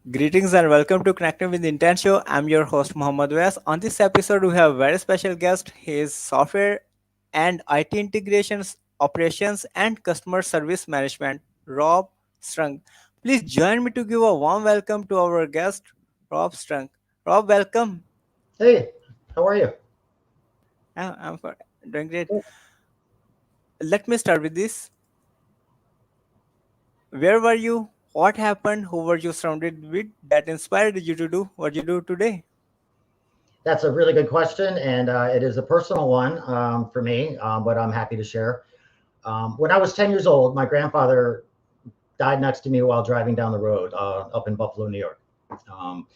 Greetings and welcome to Connecting with Intent Show. I'm your host Muhammad Awais. On this episode, we have a very special guest. He is software and IT integrations, operations, and customer service management, Rob Strunk. Please join me to give a warm welcome to our guest, Rob Strunk. Rob, welcome. Hey, how are you? Doing great. Let me start with this. Where were you? What happened? Who were you surrounded with that inspired you to do what you do today? That's a really good question, and it is a personal one for me, but I'm happy to share. When I was 10 years old, my grandfather died next to me while driving down the road up in Buffalo, New York. Um,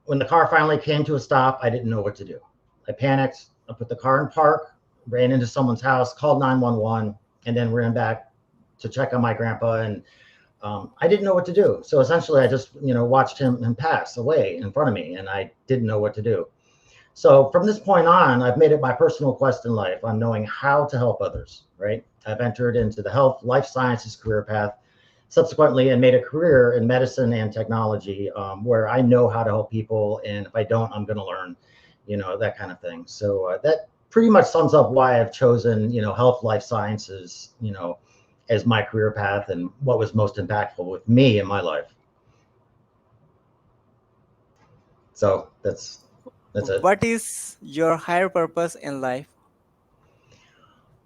when the car finally came to a stop, I didn't know what to do. I panicked. I put the car in park, ran into someone's house, called 911, and then ran back to check on my grandpa. And I didn't know what to do. So essentially, I just watched him pass away in front of me, and I didn't know what to do. So from this point on, I've made it my personal quest in life on knowing how to help others, right? I've entered into the health, life sciences career path subsequently and made a career in medicine and technology where I know how to help people. And if I don't, I'm going to learn, that kind of thing. So that pretty much sums up why I've chosen, health, life sciences, as my career path and what was most impactful with me in my life. So that's it. What is your higher purpose in life?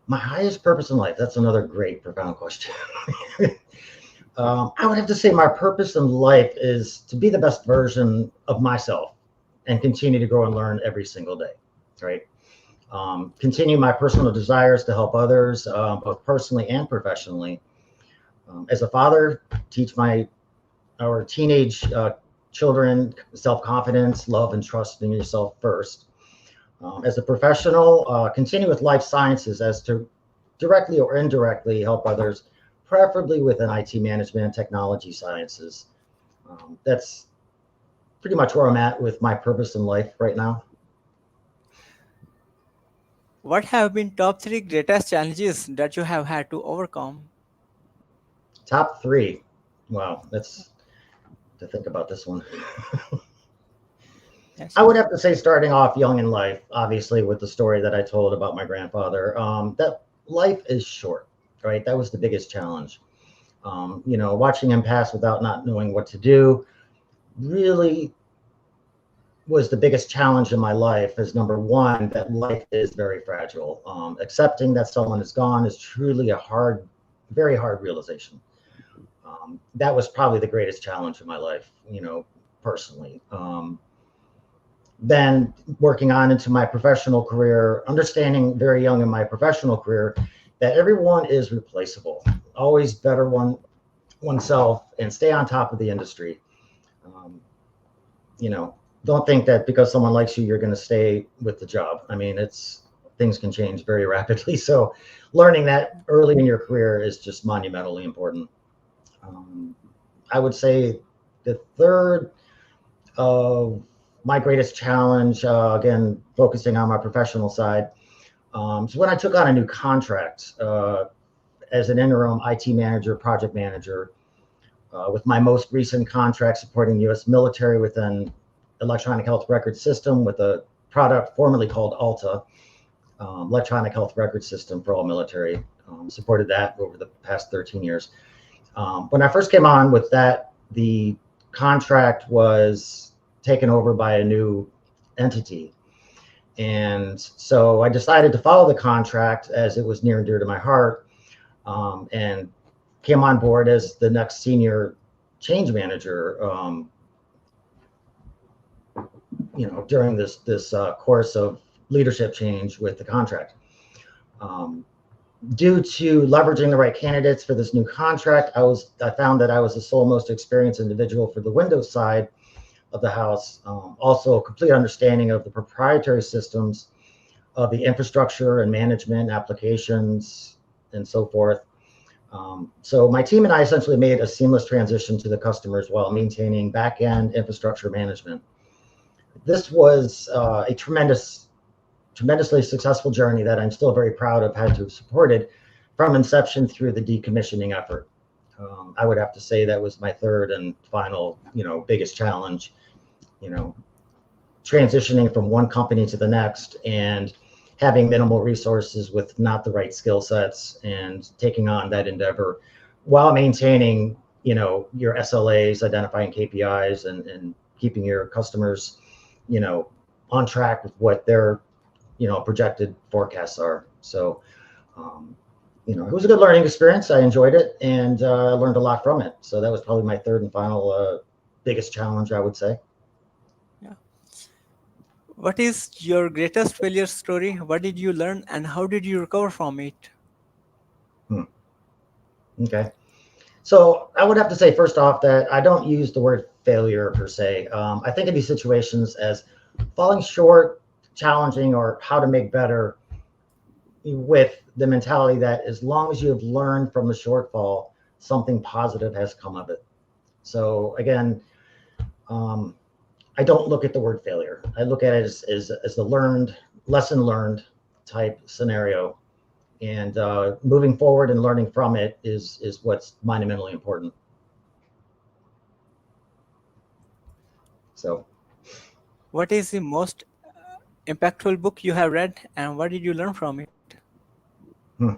My highest purpose in life. That's another great, profound question. I would have to say my purpose in life is to be the best version of myself and continue to grow and learn every single day, right? Continue my personal desires to help others, both personally and professionally. As a father, teach our teenage children self-confidence, love, and trust in yourself first. As a professional, continue with life sciences as to directly or indirectly help others, preferably within IT management, technology sciences. That's pretty much where I'm at with my purpose in life right now. What have been top three greatest challenges that you have had to overcome? Top three. Wow, that's to think about this one. Yes. I would have to say, starting off young in life, obviously, with the story that I told about my grandfather, that life is short, right? That was the biggest challenge. Watching him pass without not knowing what to do really was the biggest challenge in my life. Is number one, that life is very fragile. Accepting that someone is gone is truly a hard, very hard realization. That was probably the greatest challenge in my life, personally. Then working on into my professional career, understanding very young in my professional career that everyone is replaceable. Always better oneself and stay on top of the industry. Um, you know, don't think that because someone likes you, you're going to stay with the job. I mean, things can change very rapidly. So learning that early in your career is just monumentally important. Um, I would say the third of my greatest challenge, again, focusing on my professional side. So when I took on a new contract as an interim IT manager, project manager, with my most recent contract supporting the U.S. military with an electronic health record system with a product formerly called Alta, electronic health record system for all military. Supported that over the past 13 years. When I first came on with that, the contract was taken over by a new entity. And so I decided to follow the contract as it was near and dear to my heart, and came on board as the next senior change manager, during this course of leadership change with the contract. Due to leveraging the right candidates for this new contract, I found that I was the sole most experienced individual for the Windows side of the house. Also, a complete understanding of the proprietary systems of the infrastructure and management applications and so forth. So my team and I essentially made a seamless transition to the customers while maintaining back-end infrastructure management. This was a tremendously successful journey that I'm still very proud of had to have supported from inception through the decommissioning effort. I would have to say that was my third and final, biggest challenge, you know, transitioning from one company to the next and having minimal resources with not the right skill sets and taking on that endeavor while maintaining, your SLAs, identifying KPIs and keeping your customers, you know, on track with what their, projected forecasts are. So, um, it was a good learning experience. I enjoyed it and learned a lot from it. So that was probably my third and final biggest challenge, I would say. Yeah. What is your greatest failure story? What did you learn and how did you recover from it? Hmm. Okay. So I would have to say first off that I don't use the word failure per se. I think of these situations as falling short, challenging, or how to make better with the mentality that as long as you have learned from the shortfall, something positive has come of it. So again, um, I don't look at the word failure. I look at it as the lesson learned type scenario. And moving forward and learning from it is what's monumentally important. So, What is the most impactful book you have read and what did you learn from it? hmm.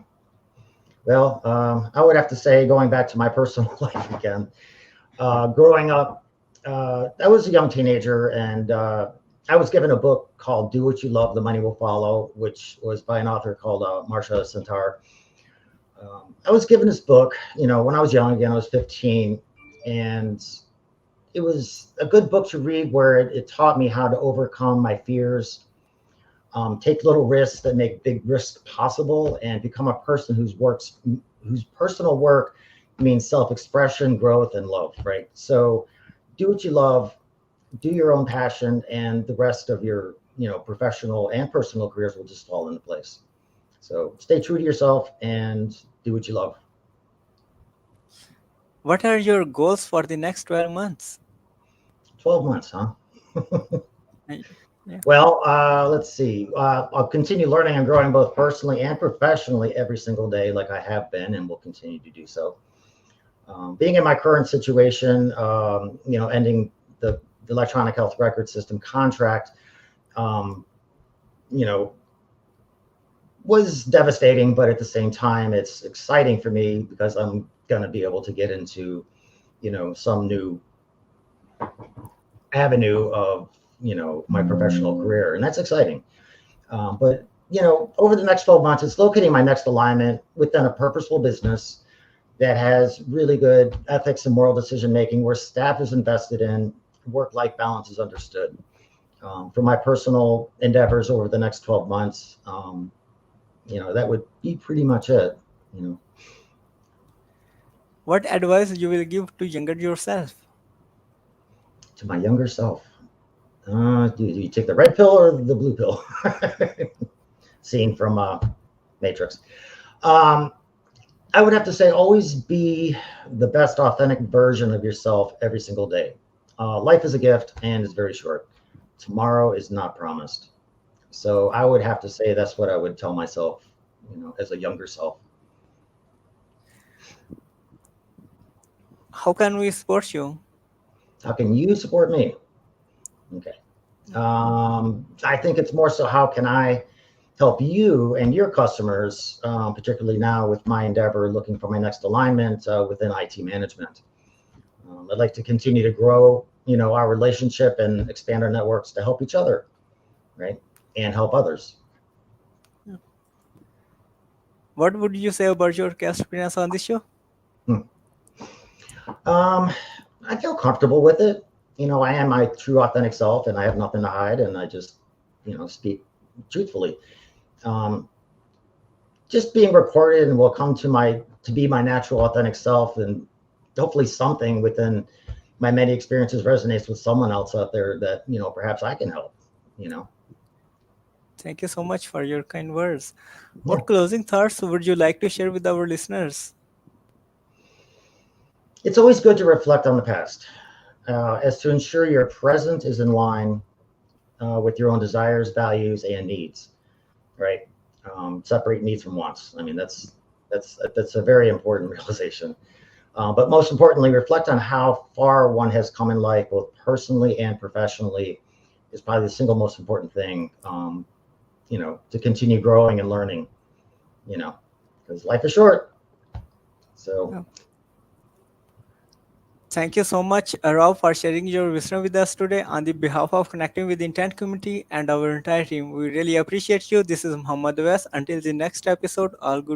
Well, I would have to say, going back to my personal life again, growing up, I was a young teenager and I was given a book called Do What You Love, The Money Will Follow, which was by an author called Marsha Centaur. I was given this book, when I was young, again, I was 15, and it was a good book to read where it taught me how to overcome my fears, take little risks that make big risks possible, and become a person whose personal work means self-expression, growth, and love. Right. So, do what you love, do your own passion, and the rest of your professional and personal careers will just fall into place. So, stay true to yourself and do what you love. What are your goals for the next 12 months? 12 months, huh? Uh, Yeah. Well, let's see. I'll continue learning and growing both personally and professionally every single day, like I have been and will continue to do so. Being in my current situation, ending the electronic health record system contract, um, you know, was devastating, but at the same time, it's exciting for me because I'm going to be able to get into, some new avenue of, my professional career, and that's exciting. But over the next 12 months, it's locating my next alignment within a purposeful business that has really good ethics and moral decision making, where staff is invested in, work-life balance is understood. For my personal endeavors over the next 12 months, that would be pretty much it. You know, What advice you will give to younger yourself? to my younger self, do you take the red pill or the blue pill? Scene from Matrix. Um, I would have to say, always be the best authentic version of yourself every single day. Life is a gift and it's very short. Tomorrow is not promised. So I would have to say that's what I would tell myself, as a younger self. How can we support you? How can you support me? Okay. I think it's more so how can I help you and your customers, particularly now with my endeavor looking for my next alignment within IT management. I'd like to continue to grow, our relationship and expand our networks to help each other, right, and help others. What would you say about your guest appearance on this show? Hmm. Um, I feel comfortable with it. I am my true authentic self, and I have nothing to hide, and I just, speak truthfully. Um, just being recorded and will come to be my natural authentic self, and hopefully something within my many experiences resonates with someone else out there that perhaps I can help. You know, Thank you so much for your kind words. yeah. What closing thoughts would you like to share with our listeners? It's always good to reflect on the past, as to ensure your present is in line with your own desires, values, and needs. Right? Separate needs from wants. I mean, that's a very important realization. But most importantly, reflect on how far one has come in life, both personally and professionally, is probably the single most important thing, to continue growing and learning, you know, because life is short. So, Yeah. Thank you so much, Rob, for sharing your wisdom with us today on the behalf of Connecting with Intent community and our entire team. We really appreciate you. This is Muhammad Wes. Until the next episode, all good.